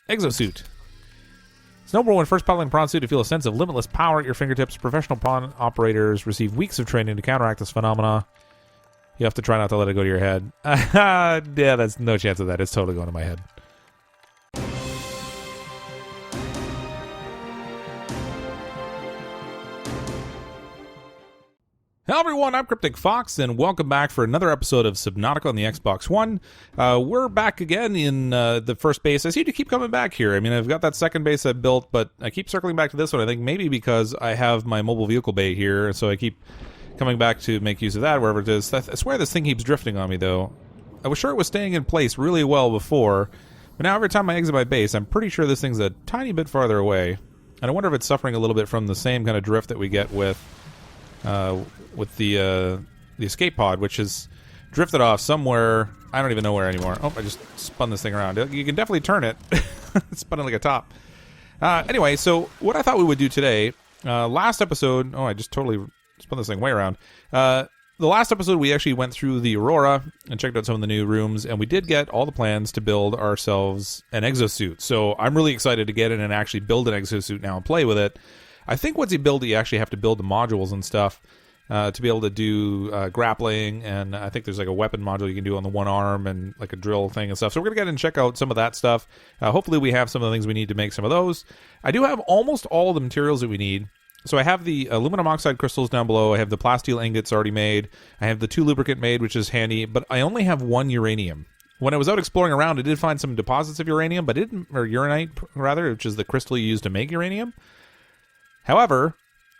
Exo Suit. It's noble when first piloting prawn suit to feel a sense of limitless power at your fingertips. Professional prawn operators receive weeks of training to counteract this phenomena. You have to try not to let it go to your head. Yeah, that's no chance of that. It's totally going to my head. Hello everyone, I'm CrypticFox, and welcome back for another episode of Subnautica on the Xbox One. We're back again in the first base. I seem to keep coming back here. I mean, I've got that second base I built, but I keep circling back to this one. I think maybe because I have my mobile vehicle bay here, so I keep coming back to make use of that wherever it is. I swear this thing keeps drifting on me, though. I was sure it was staying in place really well before, but now every time I exit my base, I'm pretty sure this thing's a tiny bit farther away. And I wonder if it's suffering a little bit from the same kind of drift that we get with the escape pod, which has drifted off somewhere. I don't even know where anymore. Oh, I just spun this thing around. You can definitely turn it. It's spun it like a top. Anyway, so what I thought we would do today, last episode... Oh, I just totally spun this thing way around. The last episode, we actually went through the Aurora and checked out some of the new rooms, and we did get all the plans to build ourselves an exosuit. So I'm really excited to get in and actually build an exosuit now and play with it. I think once you build it, you actually have to build the modules and stuff to be able to do grappling, and I think there's like a weapon module you can do on the one arm and like a drill thing and stuff. So we're going to get in and check out some of that stuff. Hopefully we have some of the things we need to make some of those. I do have almost all the materials that we need. So I have the aluminum oxide crystals down below. I have the plasteel ingots already made. I have the 2 lubricant made, which is handy, but I only have 1 uranium. When I was out exploring around, I did find some deposits of uranium, but or uraninite rather, which is the crystal you use to make uranium. However,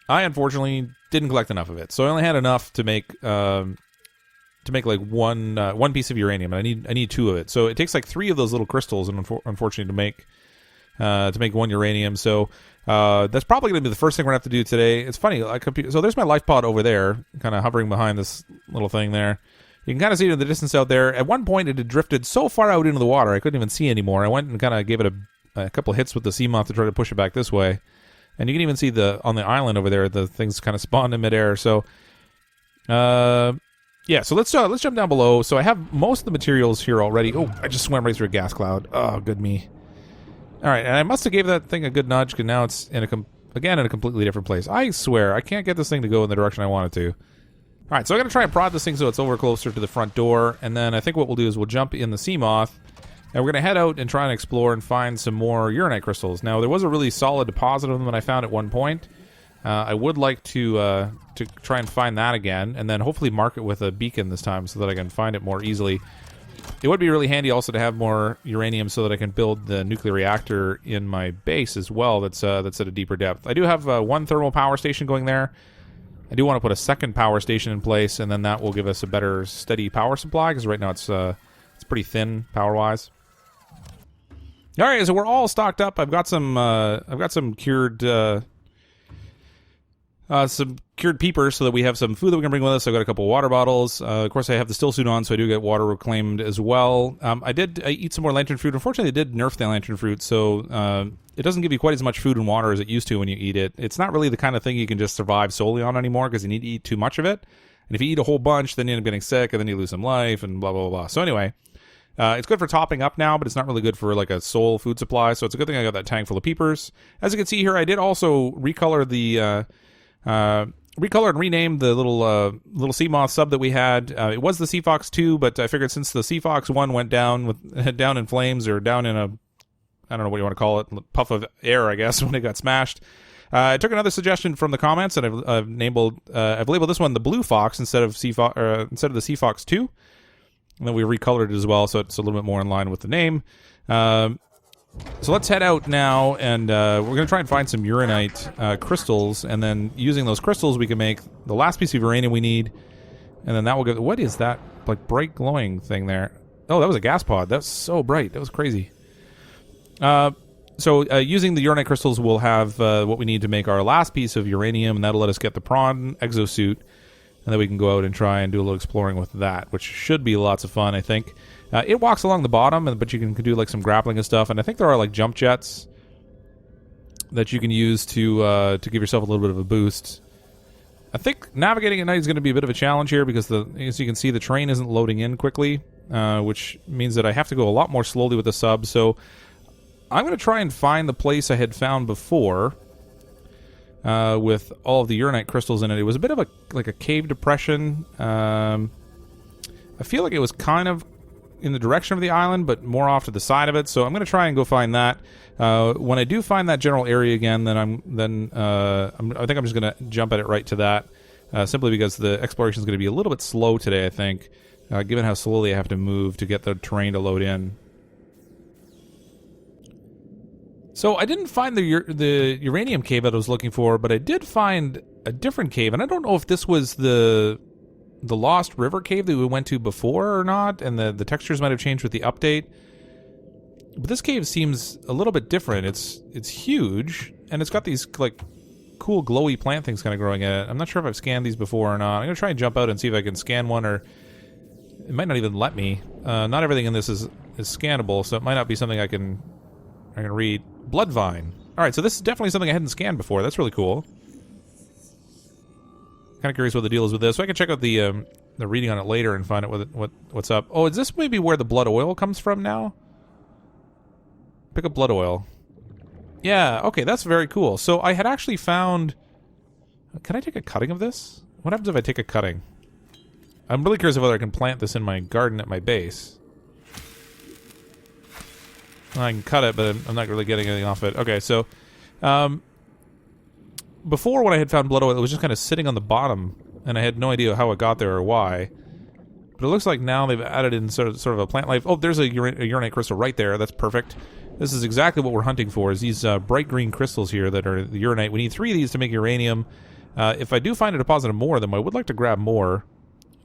I unfortunately didn't collect enough of it, so I only had enough to make like one piece of uranium. And I need 2 of it, so it takes like 3 of those little crystals, and unfortunately to make 1 uranium. So that's probably going to be the first thing we're going to have to do today. It's funny, so there's my life pod over there, kind of hovering behind this little thing there. You can kind of see it in the distance out there. At one point, it had drifted so far out into the water I couldn't even see anymore. I went and kind of gave it a couple hits with the sea moth to try to push it back this way. And you can even see on the island over there, the things kind of spawned in midair. So, yeah. So let's jump down below. So I have most of the materials here already. Oh, I just swam right through a gas cloud. Oh, good me. All right, and I must have gave that thing a good nudge because now it's in a completely different place. I swear I can't get this thing to go in the direction I want it to. All right, so I'm gonna try and prod this thing so it's over closer to the front door, and then I think what we'll do is we'll jump in the sea moth. And we're going to head out and try and explore and find some more uraninite crystals. Now, there was a really solid deposit of them that I found at one point. I would like to try and find that again, and then hopefully mark it with a beacon this time so that I can find it more easily. It would be really handy also to have more uranium so that I can build the nuclear reactor in my base as well that's at a deeper depth. I do have 1 thermal power station going there. I do want to put a second power station in place, and then that will give us a better steady power supply, because right now it's pretty thin power-wise. All right, so we're all stocked up. I've got some cured peepers so that we have some food that we can bring with us. I've got a couple water bottles. Of course, I have the still suit on, so I do get water reclaimed as well. I did eat some more lantern fruit. Unfortunately, they did nerf the lantern fruit, so it doesn't give you quite as much food and water as it used to when you eat it. It's not really the kind of thing you can just survive solely on anymore, because you need to eat too much of it. And if you eat a whole bunch, then you end up getting sick, and then you lose some life, and blah, blah, blah, blah. So anyway... it's good for topping up now, but it's not really good for like a sole food supply, so it's a good thing I got that tank full of peepers. As you can see here, I did also recolor and rename the little sea moth sub that we had. It was the CrypticFox 2, but I figured since the CrypticFox 1 went down in flames, or down in a, I don't know what you want to call it, puff of air, I guess, when it got smashed. I took another suggestion from the comments, and I've labeled this one the Blue Fox instead of the CrypticFox 2. And then we recolored it as well, so it's a little bit more in line with the name. So let's head out now, and we're going to try and find some uraninite crystals, and then using those crystals, we can make the last piece of uranium we need, and then that will go... What is that, like, bright glowing thing there? Oh, that was a gas pod. That's so bright. That was crazy. So using the uraninite crystals, we'll have what we need to make our last piece of uranium, and that'll let us get the PRAWN Exo Suit. And then we can go out and try and do a little exploring with that, which should be lots of fun, I think. It walks along the bottom, but you can do like some grappling and stuff. And I think there are like jump jets that you can use to give yourself a little bit of a boost. I think navigating at night is going to be a bit of a challenge here because, as you can see, the train isn't loading in quickly, which means that I have to go a lot more slowly with the sub. So I'm going to try and find the place I had found before with all of the uraninite crystals in it. It was a bit of a cave depression. I feel like it was kind of in the direction of the island, but more off to the side of it. So I'm going to try and go find that. When I do find that general area again, then I think I'm just going to jump at it right to that, simply because the exploration is going to be a little bit slow today, I think, given how slowly I have to move to get the terrain to load in. So I didn't find the uranium cave that I was looking for, but I did find a different cave, and I don't know if this was the Lost River cave that we went to before or not, and the textures might have changed with the update. But this cave seems a little bit different. It's huge, and it's got these like cool glowy plant things kind of growing in it. I'm not sure if I've scanned these before or not. I'm gonna try and jump out and see if I can scan one, or it might not even let me. Not everything in this is scannable, so it might not be something I can read. Bloodvine. All right, so this is definitely something I hadn't scanned before. That's really cool. Kind of curious what the deal is with this. So I can check out the reading on it later and find out what's up. Oh, is this maybe where the blood oil comes from now? Pick up blood oil. Yeah, okay, that's very cool. So I had actually found... Can I take a cutting of this? What happens if I take a cutting? I'm really curious whether I can plant this in my garden at my base. I can cut it, but I'm not really getting anything off it. Okay, so... before, when I had found blood oil, it was just kind of sitting on the bottom, and I had no idea how it got there or why. But it looks like now they've added in sort of a plant life. Oh, there's a uranite crystal right there. That's perfect. This is exactly what we're hunting for, is these bright green crystals here that are the uranite. We need 3 of these to make uranium. If I do find a deposit of more of them, I would like to grab more,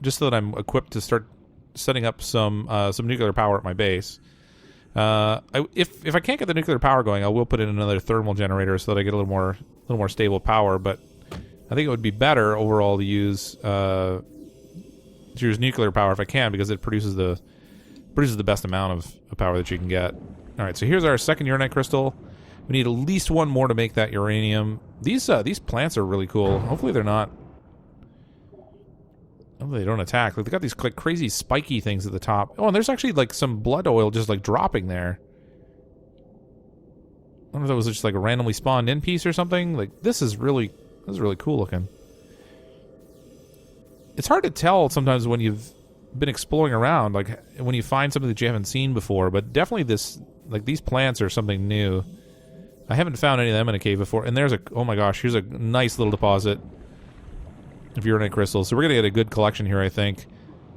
just so that I'm equipped to start setting up some nuclear power at my base. If I can't get the nuclear power going, I will put in another thermal generator so that I get a little more stable power. But I think it would be better overall to use nuclear power if I can, because it produces the best amount of power that you can get. All right, so here's our second uranite crystal. We need at least one more to make that uranium. These plants are really cool. Hopefully they're not. Hopefully they don't attack. Like, they got these like crazy spiky things at the top. Oh, and there's actually like some blood oil just like dropping there. I don't know if that was just like a randomly spawned in piece or something. Like, this is really cool looking. It's hard to tell sometimes when you've been exploring around, like when you find something that you haven't seen before, but definitely these plants are something new. I haven't found any of them in a cave before. And there's oh my gosh, here's a nice little deposit of uranite crystals. So we're gonna get a good collection here, I think.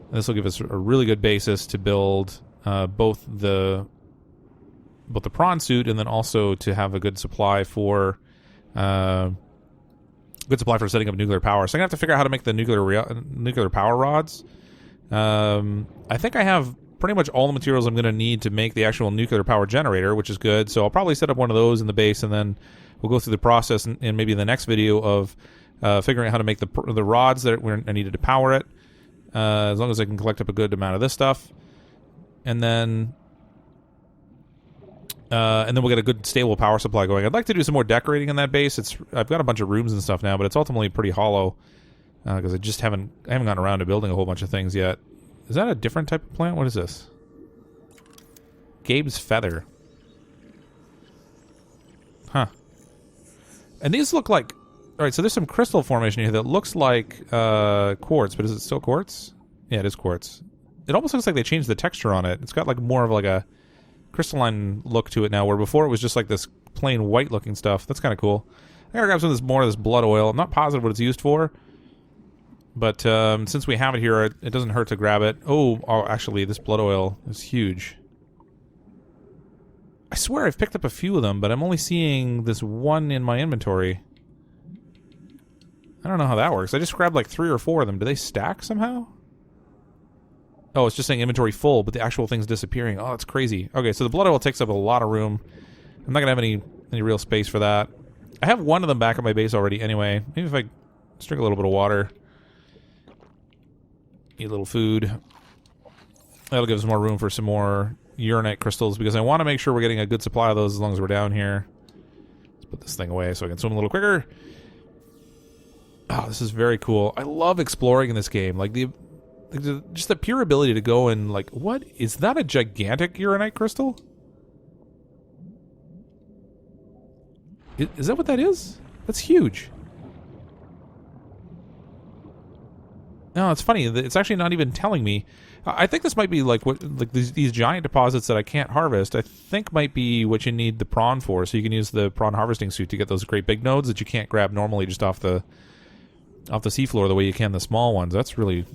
And this will give us a really good basis to build both the PRAWN suit, and then also to have a good supply for setting up nuclear power. So I'm gonna have to figure out how to make the nuclear power rods. I think I have pretty much all the materials I'm gonna need to make the actual nuclear power generator, which is good. So I'll probably set up one of those in the base, and then we'll go through the process in maybe in the next video of figuring out how to make the rods that I needed to power it. As long as I can collect up a good amount of this stuff, and then we'll get a good stable power supply going. I'd like to do some more decorating in that base. I've got a bunch of rooms and stuff now, but it's ultimately pretty hollow because I haven't gotten around to building a whole bunch of things yet. Is that a different type of plant? What is this? Gabe's feather. Huh. And these look like... Alright, so there's some crystal formation here that looks like quartz, but is it still quartz? Yeah, it is quartz. It almost looks like they changed the texture on it. It's got like more of like a crystalline look to it now, where before it was just like this plain white looking stuff. That's kind of cool. I gotta grab some of this more of this blood oil. I'm not positive what it's used for, but since we have it here, it doesn't hurt to grab it. Oh, actually, this blood oil is huge. I swear I've picked up a few of them, but I'm only seeing this one in my inventory. I don't know how that works. I just grabbed like 3 or 4 of them. Do they stack somehow? Oh, it's just saying inventory full, but the actual thing's disappearing. Oh, that's crazy. Okay, so the blood oil takes up a lot of room. I'm not gonna have any real space for that. I have one of them back at my base already anyway. Maybe if I just drink a little bit of water. Eat a little food. That'll give us more room for some more uranite crystals, because I want to make sure we're getting a good supply of those as long as we're down here. Let's put this thing away so I can swim a little quicker. Oh, this is very cool. I love exploring in this game. Like, just the pure ability to go and, like, what? Is that a gigantic uranite crystal? Is that what that is? That's huge. No, it's funny. It's actually not even telling me. I think this might be like these giant deposits that I can't harvest. I think might be what you need the prawn for. So you can use the prawn harvesting suit to get those great big nodes that you can't grab normally just off the seafloor the way you can the small ones. That's really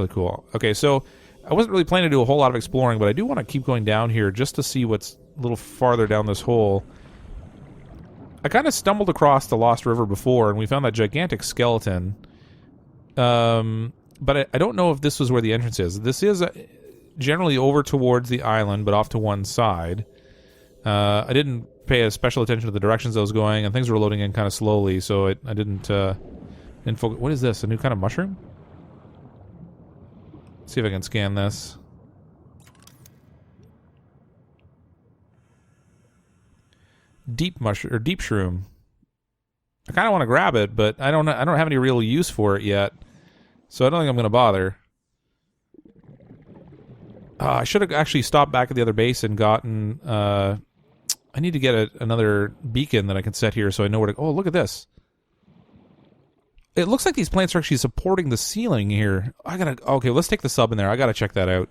cool. Okay, so I wasn't really planning to do a whole lot of exploring, but I do want to keep going down here just to see what's a little farther down this hole. I kind of stumbled across the Lost River before, and we found that gigantic skeleton. But I don't know if this was where the entrance is. This is generally over towards the island, but off to one side. I didn't pay a special attention to the directions I was going, and things were loading in kind of slowly, so I didn't focus. What is this? A new kind of mushroom? Let's see if I can scan this. Deep mushroom or deep shroom. I kind of want to grab it, but I don't have any real use for it yet. So I don't think I'm going to bother. I should have actually stopped back at the other base and gotten... I need to get another beacon that I can set here so I know where to... Oh, look at this. It looks like these plants are actually supporting the ceiling here. Okay, let's take the sub in there. I gotta check that out.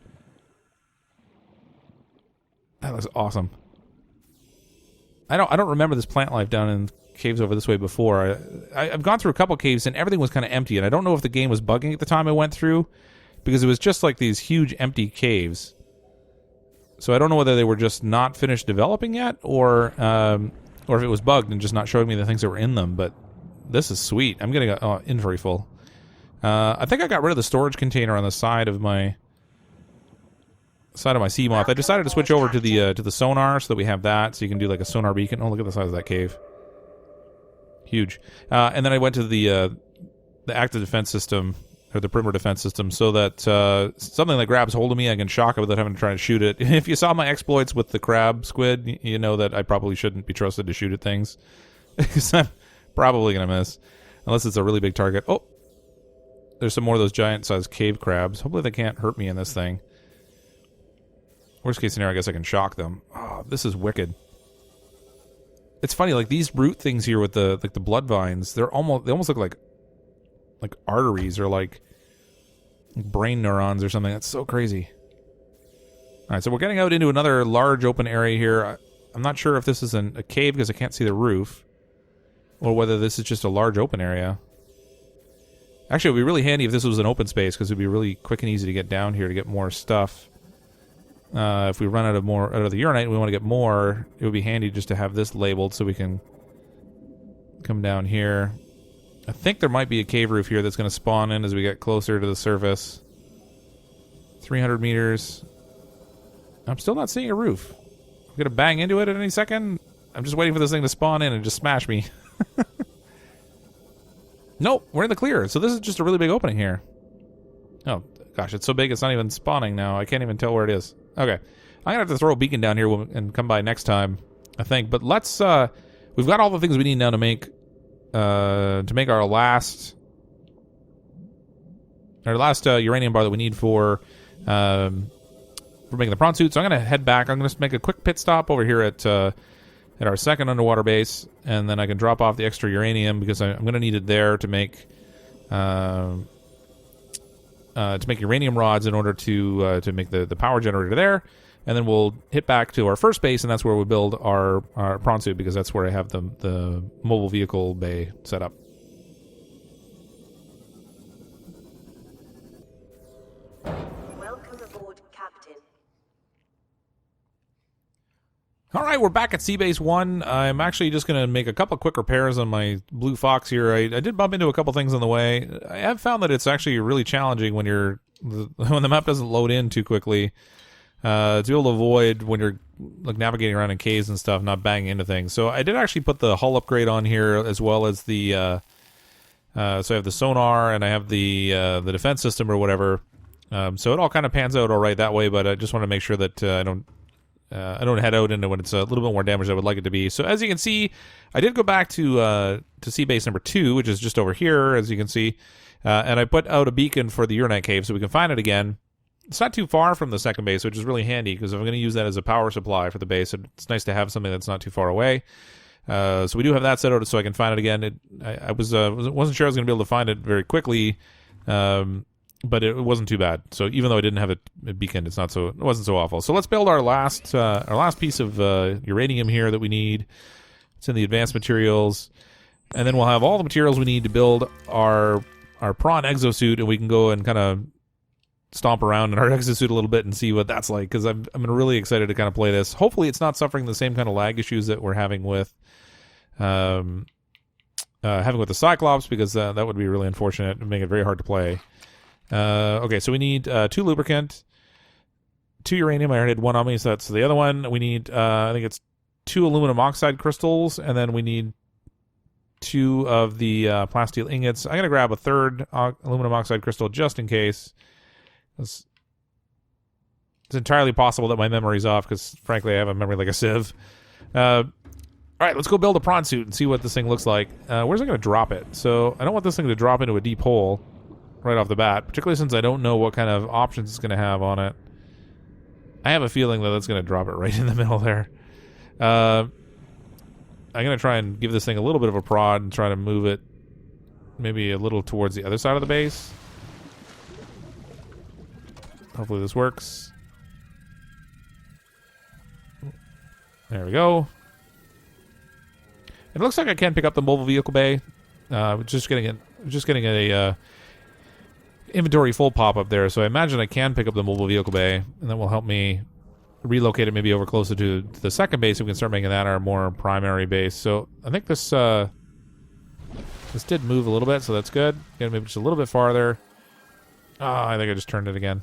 That looks awesome. I don't remember this plant life down in caves over this way before. I've gone through a couple caves and everything was kind of empty, and I don't know if the game was bugging at the time I went through, because it was just like these huge empty caves. So I don't know whether they were just not finished developing yet, or if it was bugged and just not showing me the things that were in them. But this is sweet. I'm getting inventory full. I think I got rid of the storage container on the side of my sea moth. I decided to switch over to the sonar so that we have that, so you can do like a sonar beacon. Oh, look at the size of that cave. Huge. And then I went to the active defense system, or the perimeter defense system, so that something that grabs hold of me, I can shock it without having to try to shoot it. If you saw my exploits with the crab squid, you know that I probably shouldn't be trusted to shoot at things, because I'm probably going to miss, unless it's a really big target. Oh, there's some more of those giant-sized cave crabs. Hopefully they can't hurt me in this thing. Worst case scenario, I guess I can shock them. Oh, this is wicked. It's funny, like these root things here with the blood vines, they almost look like arteries or like brain neurons or something. That's so crazy. All right, so we're getting out into another large open area here. I'm not sure if this is a cave because I can't see the roof, or whether this is just a large open area. Actually, it would be really handy if this was an open space, because it would be really quick and easy to get down here to get more stuff. If we run out of the uraninite and we want to get more, it would be handy just to have this labeled so we can come down here. I think there might be a cave roof here that's going to spawn in as we get closer to the surface. 300 meters. I'm still not seeing a roof. I'm going to bang into it at any second. I'm just waiting for this thing to spawn in and just smash me. Nope, we're in the clear. So this is just a really big opening here. Oh, gosh, it's so big it's not even spawning now. I can't even tell where it is. Okay. I'm going to have to throw a beacon down here and come by next time, I think. But let's... we've got all the things we need now to make our last uranium bar that we need for making the prawn suit. So I'm going to head back. I'm going to make a quick pit stop over here at our second underwater base, and then I can drop off the extra uranium because I'm going to need it there to make uranium rods in order to make the power generator there. And then we'll hit back to our first base, and that's where we build our prawn suit, because that's where I have the mobile vehicle bay set up. Welcome aboard, Captain. All right, we're back at Seabase 1. I'm actually just going to make a couple quick repairs on my Blue Fox here. I did bump into a couple things on the way. I have found that it's actually really challenging when the map doesn't load in too quickly. To be able to avoid when you're like navigating around in caves and stuff, not banging into things. So I did actually put the hull upgrade on here, as well as the so I have the sonar and I have the defense system or whatever. So it all kind of pans out all right that way. But I just want to make sure that I don't head out into when it's a little bit more damage than I would like it to be. So as you can see, I did go back to sea base number 2, which is just over here, as you can see, and I put out a beacon for the uranite cave so we can find it again. It's not too far from the second base, which is really handy, because if I'm going to use that as a power supply for the base, it's nice to have something that's not too far away. So we do have that set out so I can find it again. I wasn't sure I was going to be able to find it very quickly, but it wasn't too bad. So even though I didn't have a beacon, it wasn't so awful. So let's build our last piece of uranium here that we need. It's in the advanced materials, and then we'll have all the materials we need to build our PRAWN Exo Suit, and we can go and kind of stomp around in our exosuit a little bit and see what that's like, because I'm really excited to kind of play this. Hopefully it's not suffering the same kind of lag issues that we're having with the Cyclops, because that would be really unfortunate and make it very hard to play. Okay, so we need 2 lubricant, 2 uranium. I already had 1 on me, so that's the other one. We need I think it's 2 aluminum oxide crystals, and then we need 2 of the plasteel ingots. I'm gonna grab a 3rd aluminum oxide crystal just in case. It's entirely possible that my memory's off, because frankly I have a memory like a sieve. All right, let's go build a prawn suit and see what this thing looks like. Where's it going to drop it? So I don't want this thing to drop into a deep hole right off the bat, particularly since I don't know what kind of options it's going to have on it. I have a feeling that it's going to drop it right in the middle there. I'm going to try and give this thing a little bit of a prod and try to move it maybe a little towards the other side of the base. Hopefully this works. There we go. It looks like I can pick up the mobile vehicle bay. Just getting a inventory full pop up there, so I imagine I can pick up the mobile vehicle bay, and that will help me relocate it maybe over closer to the second base, so we can start making that our more primary base. So I think this did move a little bit, so that's good. Gotta move just a little bit farther. I think I just turned it again.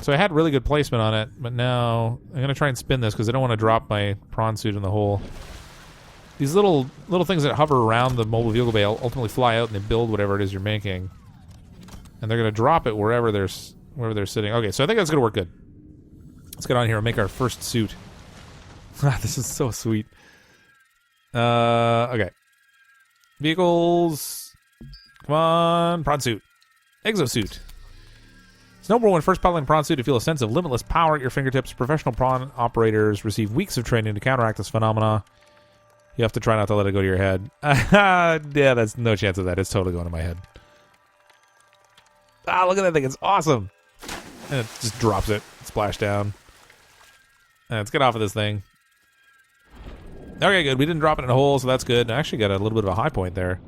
So I had really good placement on it, but now I'm going to try and spin this because I don't want to drop my prawn suit in the hole. These little things that hover around the mobile vehicle bay ultimately fly out and they build whatever it is you're making. And they're going to drop it wherever they're sitting. Okay, so I think that's going to work good. Let's get on here and make our first suit. This is so sweet. Okay. Vehicles. Come on. Prawn suit. Exo suit. It's noble when first piloting prawn suit to feel a sense of limitless power at your fingertips. Professional prawn operators receive weeks of training to counteract this phenomena. You have to try not to let it go to your head. Yeah, that's no chance of that. It's totally going to my head. Ah, look at that thing. It's awesome. And it just drops it. Splash down. Let's get off of this thing. Okay, good. We didn't drop it in a hole, so that's good. I actually got a little bit of a high point there.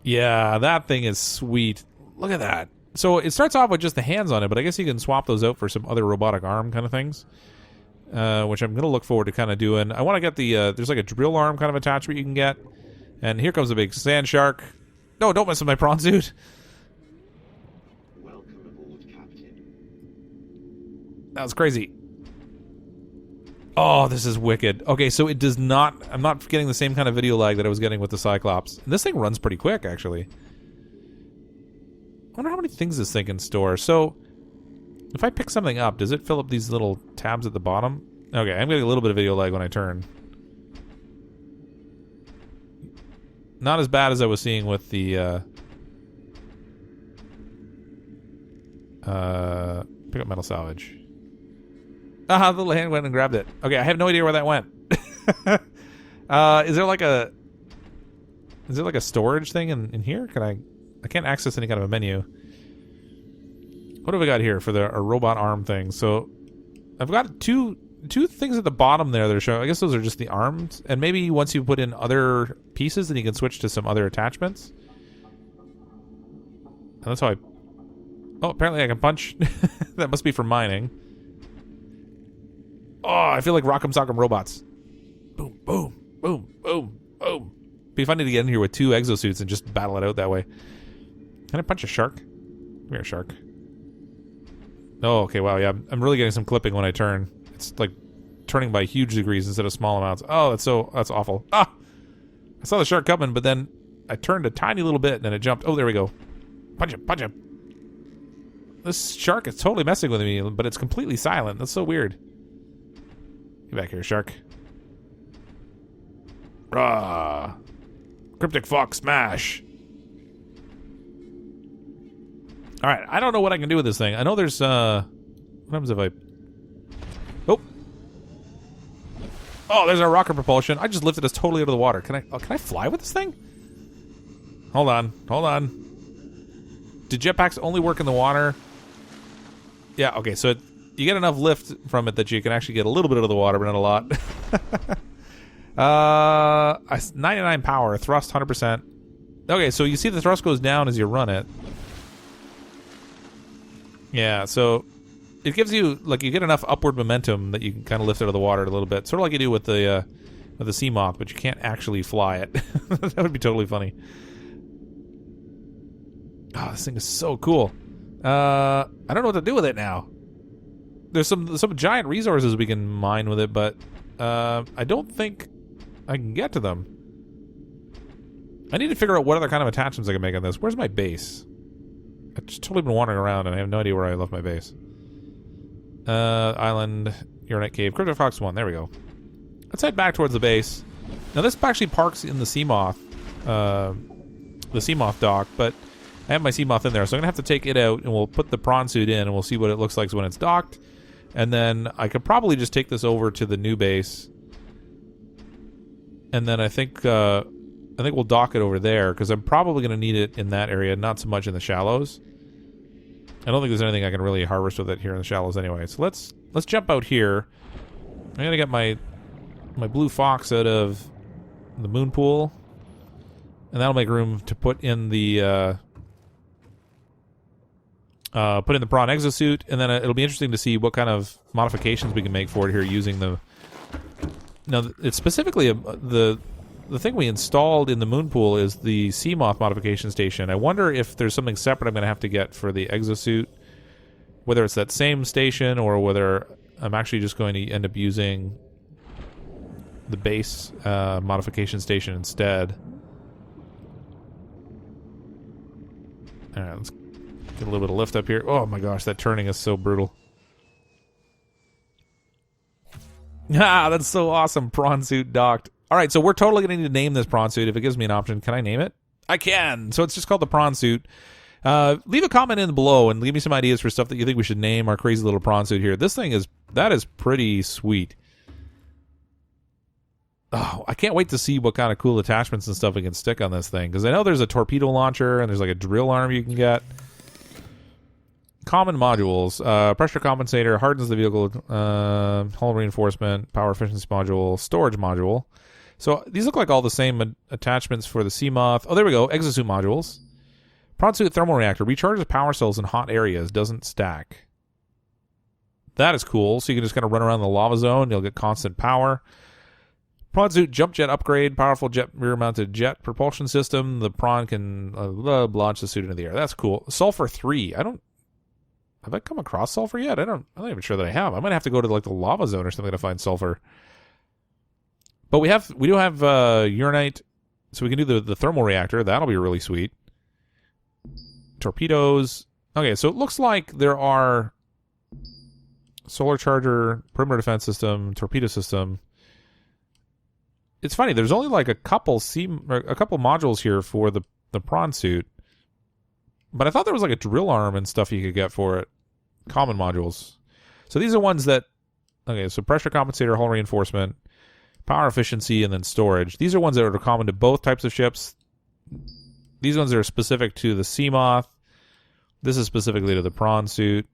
Yeah, that thing is sweet. Look at that. So it starts off with just the hands on it, but I guess you can swap those out for some other robotic arm kind of things, which I'm going to look forward to kind of doing. I want to get the, there's like a drill arm kind of attachment you can get. And here comes a big sand shark. No, don't mess with my prawn suit. Welcome aboard, Captain. That was crazy. Oh, this is wicked. Okay, so it does not... I'm not getting the same kind of video lag that I was getting with the Cyclops. And this thing runs pretty quick, actually. I wonder how many things this thing can store. So, if I pick something up, does it fill up these little tabs at the bottom? Okay, I'm getting a little bit of video lag when I turn. Not as bad as I was seeing with the... pick up metal salvage. Ah, the little hand went and grabbed it. Okay, I have no idea where that went. Is there like a storage thing in here? I can't access any kind of a menu. What have we got here for our robot arm thing? So I've got two things at the bottom there that are showing. I guess those are just the arms. And maybe once you put in other pieces, then you can switch to some other attachments. And that's how oh, apparently I can punch. That must be for mining. Oh, I feel like Rock'em Sock'em Robots. Boom, boom, boom, boom, boom. Be funny to get in here with 2 exosuits and just battle it out that way. Can I punch a shark? Come here, shark. Oh, okay, wow, yeah. I'm really getting some clipping when I turn. It's like turning by huge degrees instead of small amounts. Oh, that's awful. Ah! I saw the shark coming, but then I turned a tiny little bit and then it jumped. Oh, there we go. Punch him, punch him. This shark is totally messing with me, but it's completely silent. That's so weird. Get back here, shark. Rah! CrypticFox smash! Alright, I don't know what I can do with this thing. I know there's, what happens if I Oh. Oh, there's our rocket propulsion. I just lifted us totally out of the water. Can I fly with this thing? Hold on. Hold on. Do jetpacks only work in the water? Yeah, okay, so you get enough lift from it that you can actually get a little bit out of the water, but not a lot. 99 power, thrust 100%. Okay, so you see the thrust goes down as you run it. Yeah, so it gives you, like, you get enough upward momentum that you can kind of lift it out of the water a little bit. Sort of like you do with the sea moth, but you can't actually fly it. That would be totally funny. Oh, this thing is so cool. I don't know what to do with it now. There's some giant resources we can mine with it, but I don't think I can get to them. I need to figure out what other kind of attachments I can make on this. Where's my base? I've just totally been wandering around and I have no idea where I left my base. Island, Uranite Cave, CrypticFox One. There we go. Let's head back towards the base. Now this actually parks in the Seamoth dock, but I have my Seamoth in there, so I'm gonna have to take it out and we'll put the prawn suit in and we'll see what it looks like when it's docked. And then I could probably just take this over to the new base. And then I think we'll dock it over there because I'm probably gonna need it in that area, not so much in the shallows. I don't think there's anything I can really harvest with it here in the shallows anyway. So let's jump out here. I'm gonna get my blue fox out of the moon pool, and that'll make room to put in the PRAWN Exo Suit, and then it'll be interesting to see what kind of modifications we can make for it here using the. Now, it's specifically the thing we installed in the moon pool is the Seamoth modification station. I wonder if there's something separate I'm going to have to get for the exosuit, whether it's that same station or whether I'm actually just going to end up using the base modification station instead. All right, let's get a little bit of lift up here. Oh my gosh, that turning is so brutal. Ah, that's so awesome. Prawn suit docked. All right, so we're totally going to need to name this prawn suit. If it gives me an option, can I name it? I can. So it's just called the prawn suit. Leave a comment in below and leave me some ideas for stuff that you think we should name our crazy little prawn suit here. This thing is pretty sweet. Oh, I can't wait to see what kind of cool attachments and stuff we can stick on this thing, because I know there's a torpedo launcher and there's like a drill arm you can get. Common modules, pressure compensator, hardens the vehicle, hull reinforcement, power efficiency module, storage module. So these look like all the same attachments for the Seamoth. Oh, there we go. Exosuit modules. Prawn suit thermal reactor recharges power cells in hot areas. Doesn't stack. That is cool. So you can just kind of run around the lava zone. You'll get constant power. Prawn suit jump jet upgrade. Powerful jet rear-mounted jet propulsion system. The prawn can launch the suit into the air. That's cool. Sulfur 3. Have I come across sulfur yet? I'm not even sure that I have. I might have to go to like the lava zone or something to find sulfur. But we do have uranite, so we can do the thermal reactor. That'll be really sweet. Torpedoes. Okay, so it looks like there are solar charger, perimeter defense system, torpedo system. It's funny. There's only like a couple modules here for the prawn suit, but I thought there was like a drill arm and stuff you could get for it. Common modules. So these are ones that. Okay, so pressure compensator, hull reinforcement, power efficiency, and then storage. These are ones that are common to both types of ships. These ones are specific to the Seamoth. This is specifically to the prawn suit.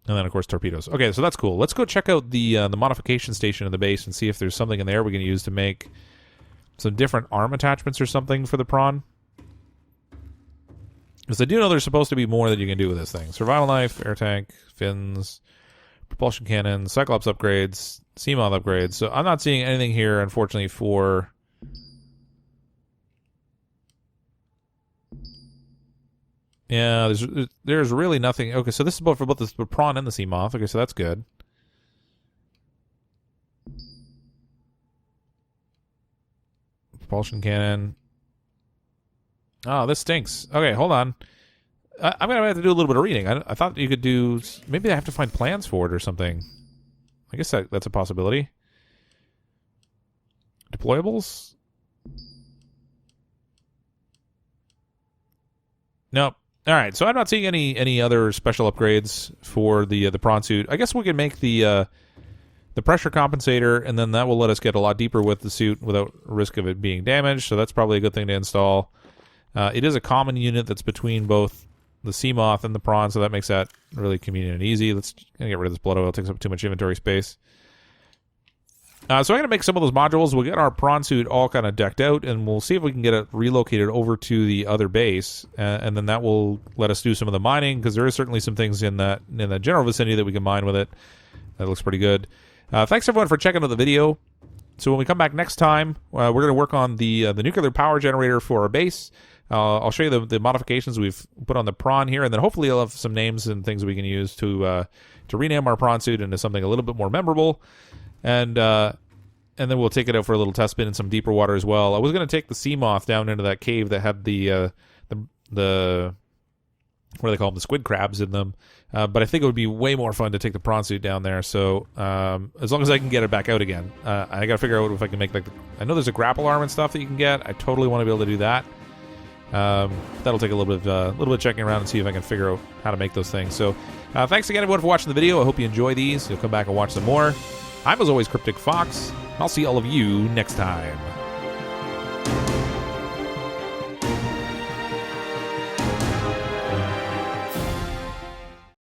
And then, of course, torpedoes. Okay, so that's cool. Let's go check out the modification station in the base and see if there's something in there we can use to make some different arm attachments or something for the prawn. Because I do know there's supposed to be more that you can do with this thing. Survival knife, air tank, fins, propulsion cannon, Cyclops upgrades, Seamoth upgrades. So I'm not seeing anything here, unfortunately, for... Yeah, there's really nothing. Okay, so this is both for both the prawn and the Seamoth. Okay, so that's good. Propulsion cannon. Oh, this stinks. Okay, hold on. I'm going to have to do a little bit of reading. I thought you could do... Maybe I have to find plans for it or something. I guess that's a possibility. Deployables? Nope. All right, so I'm not seeing any other special upgrades for the prawn suit. I guess we can make the pressure compensator, and then that will let us get a lot deeper with the suit without risk of it being damaged. So that's probably a good thing to install. It is a common unit that's between both the Seamoth and the prawn, so that makes that really convenient and easy. Let's get rid of this blood oil. It takes up too much inventory space. So I'm going to make some of those modules. We'll get our prawn suit all kind of decked out, and we'll see if we can get it relocated over to the other base, and then that will let us do some of the mining, because there is certainly some things in the general vicinity that we can mine with it. That looks pretty good. Thanks, everyone, for checking out the video. So when we come back next time, we're going to work on the nuclear power generator for our base. I'll show you the modifications we've put on the prawn here, and then hopefully you'll have some names and things we can use to rename our prawn suit into something a little bit more memorable. And then we'll take it out for a little test spin in some deeper water as well. I was going to take the Seamoth down into that cave that had the what do they call them, the squid crabs in them. But I think it would be way more fun to take the prawn suit down there. So as long as I can get it back out again, I got to figure out if I can make I know there's a grapple arm and stuff that you can get. I totally want to be able to do that. That'll take a little bit of checking around and see if I can figure out how to make those things. So thanks again, everyone, for watching the video. I hope you enjoy these. You'll come back and watch some more. I'm, as always, CrypticFox. I'll see all of you next time.